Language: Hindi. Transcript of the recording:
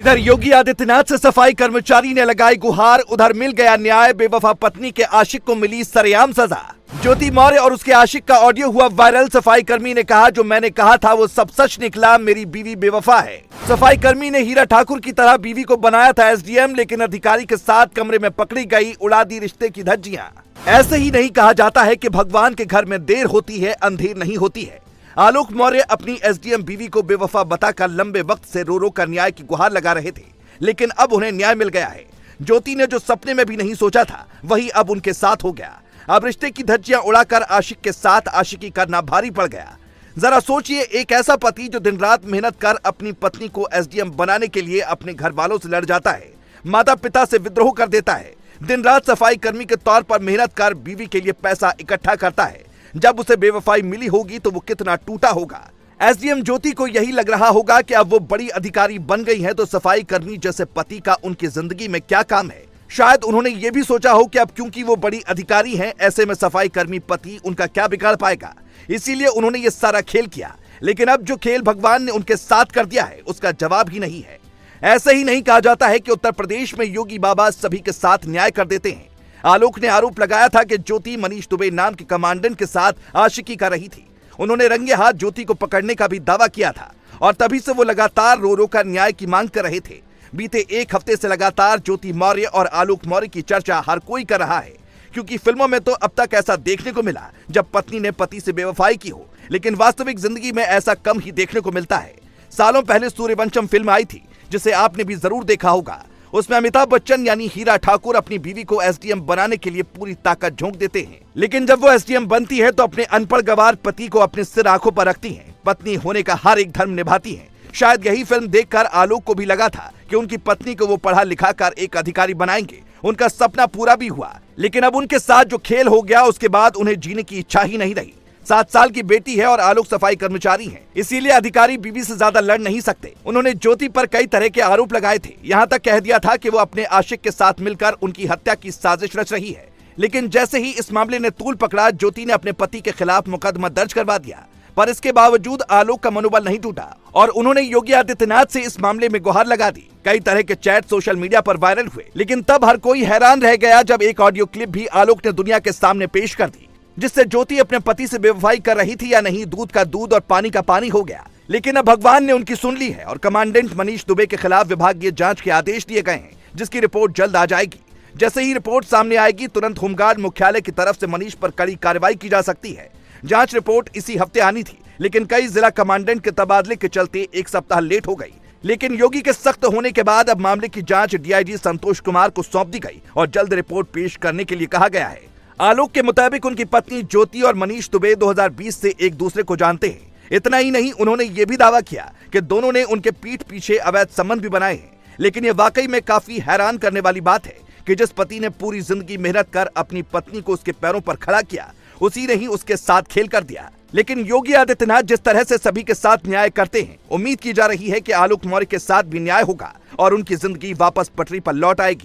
इधर योगी आदित्यनाथ से सफाई कर्मचारी ने लगाई गुहार, उधर मिल गया न्याय। बेवफा पत्नी के आशिक को मिली सरेआम सजा। ज्योति मौर्य और उसके आशिक का ऑडियो हुआ वायरल। सफाई कर्मी ने कहा, जो मैंने कहा था वो सब सच निकला, मेरी बीवी बेवफा है। सफाई कर्मी ने हीरा ठाकुर की तरह बीवी को बनाया था एसडीएम, लेकिन अधिकारी के साथ कमरे में पकड़ी गई, उड़ा दी रिश्ते की धज्जियां। ऐसे ही नहीं कहा जाता है कि भगवान के घर में देर होती है, अंधेर नहीं होती है। आलोक मौर्य अपनी एसडीएम बीवी को बेवफा बताकर लंबे वक्त से रो रो कर न्याय की गुहार लगा रहे थे, लेकिन अब उन्हें न्याय मिल गया है। ज्योति ने जो सपने में भी नहीं सोचा था, वही अब उनके साथ हो गया। अब रिश्ते की धज्जियां उड़ाकर आशिक के साथ आशिकी करना भारी पड़ गया। जरा सोचिए, एक ऐसा पति जो दिन रात मेहनत कर अपनी पत्नी को एसडीएम बनाने के लिए अपने घर वालों से लड़ जाता है, माता पिता से विद्रोह कर देता है, दिन रात सफाई कर्मी के तौर पर मेहनत कर बीवी के लिए पैसा इकट्ठा करता है। जब उसे बेवफाई मिली होगी तो वो कितना टूटा होगा। एसडीएम ज्योति को यही लग रहा होगा कि अब वो बड़ी अधिकारी बन गई हैं, तो सफाई कर्मी जैसे पति का उनकी जिंदगी में क्या काम है। शायद उन्होंने ये भी सोचा हो कि अब क्योंकि वो बड़ी अधिकारी हैं, ऐसे में सफाई कर्मी पति उनका क्या बिगाड़ पाएगा, इसीलिए उन्होंने ये सारा खेल किया। लेकिन अब जो खेल भगवान ने उनके साथ कर दिया है, उसका जवाब ही नहीं है। ऐसे ही नहीं कहा जाता है कि उत्तर प्रदेश में योगी बाबा सभी के साथ न्याय कर देते हैं। आलोक ने आरोप लगाया था कि ज्योति मनीष दुबे नाम के कमांडेंट के साथ आशिकी कर रही थी। उन्होंने रंगे हाथ ज्योति को पकड़ने का भी दावा किया था और तभी से वो लगातार रो रो कर न्याय की मांग कर रहे थे। बीते एक हफ्ते से लगातार ज्योति मौर्य और आलोक मौर्य की चर्चा हर कोई कर रहा है, क्योंकि फिल्मों में तो अब तक ऐसा देखने को मिला जब पत्नी ने पति से बेवफाई की हो, लेकिन वास्तविक जिंदगी में ऐसा कम ही देखने को मिलता है। सालों पहले सूर्यवंशम फिल्म आई थी, जिसे आपने भी जरूर देखा होगा। उसमें अमिताभ बच्चन यानी हीरा ठाकुर अपनी बीवी को एसडीएम बनाने के लिए पूरी ताकत झोंक देते हैं, लेकिन जब वो एसडीएम बनती है तो अपने अनपढ़ गवार पति को अपने सिर आंखों पर रखती हैं। पत्नी होने का हर एक धर्म निभाती हैं। शायद यही फिल्म देखकर आलोक को भी लगा था कि उनकी पत्नी को वो पढ़ा लिखा कर एक अधिकारी बनाएंगे। उनका सपना पूरा भी हुआ, लेकिन अब उनके साथ जो खेल हो गया, उसके बाद उन्हें जीने की इच्छा ही नहीं रही। 7 साल की बेटी है और आलोक सफाई कर्मचारी हैं, इसीलिए अधिकारी बीवी से ज्यादा लड़ नहीं सकते। उन्होंने ज्योति पर कई तरह के आरोप लगाए थे, यहाँ तक कह दिया था कि वो अपने आशिक के साथ मिलकर उनकी हत्या की साजिश रच रही है। लेकिन जैसे ही इस मामले ने तूल पकड़ा, ज्योति ने अपने पति के खिलाफ मुकदमा दर्ज करवा दिया। पर इसके बावजूद आलोक का मनोबल नहीं टूटा और उन्होंने योगी आदित्यनाथ से इस मामले में गुहार लगा दी। कई तरह के चैट सोशल मीडिया पर वायरल हुए, लेकिन तब हर कोई हैरान रह गया जब एक ऑडियो क्लिप भी आलोक ने दुनिया के सामने पेश कर दी, जिससे ज्योति अपने पति से बेवफाई कर रही थी या नहीं, दूध का दूध और पानी का पानी हो गया। लेकिन अब भगवान ने उनकी सुन ली है और कमांडेंट मनीष दुबे के खिलाफ विभागीय जांच के आदेश दिए गए हैं, जिसकी रिपोर्ट जल्द आ जाएगी। जैसे ही रिपोर्ट सामने आएगी, तुरंत होमगार्ड मुख्यालय की तरफ से मनीष पर कड़ी कार्रवाई की जा सकती है। जांच रिपोर्ट इसी हफ्ते आनी थी, लेकिन कई जिला कमांडेंट के तबादले के चलते एक सप्ताह लेट हो गई। लेकिन योगी के सख्त होने के बाद अब मामले की जांच डीआईजी संतोष कुमार को सौंप दी गई और जल्द रिपोर्ट पेश करने के लिए कहा गया है। आलोक के मुताबिक उनकी पत्नी ज्योति और मनीष दुबे 2020 से एक दूसरे को जानते हैं। इतना ही नहीं, उन्होंने ये भी दावा किया कि दोनों ने उनके पीठ पीछे अवैध संबंध भी बनाए हैं। लेकिन ये वाकई में काफी हैरान करने वाली बात है कि जिस पति ने पूरी जिंदगी मेहनत कर अपनी पत्नी को उसके पैरों पर खड़ा किया, उसी ने ही उसके साथ खेल कर दिया। लेकिन योगी आदित्यनाथ जिस तरह से सभी के साथ न्याय करते हैं, उम्मीद की जा रही है कि आलोक मौर्य के साथ भी न्याय होगा और उनकी जिंदगी वापस पटरी पर लौट आएगी।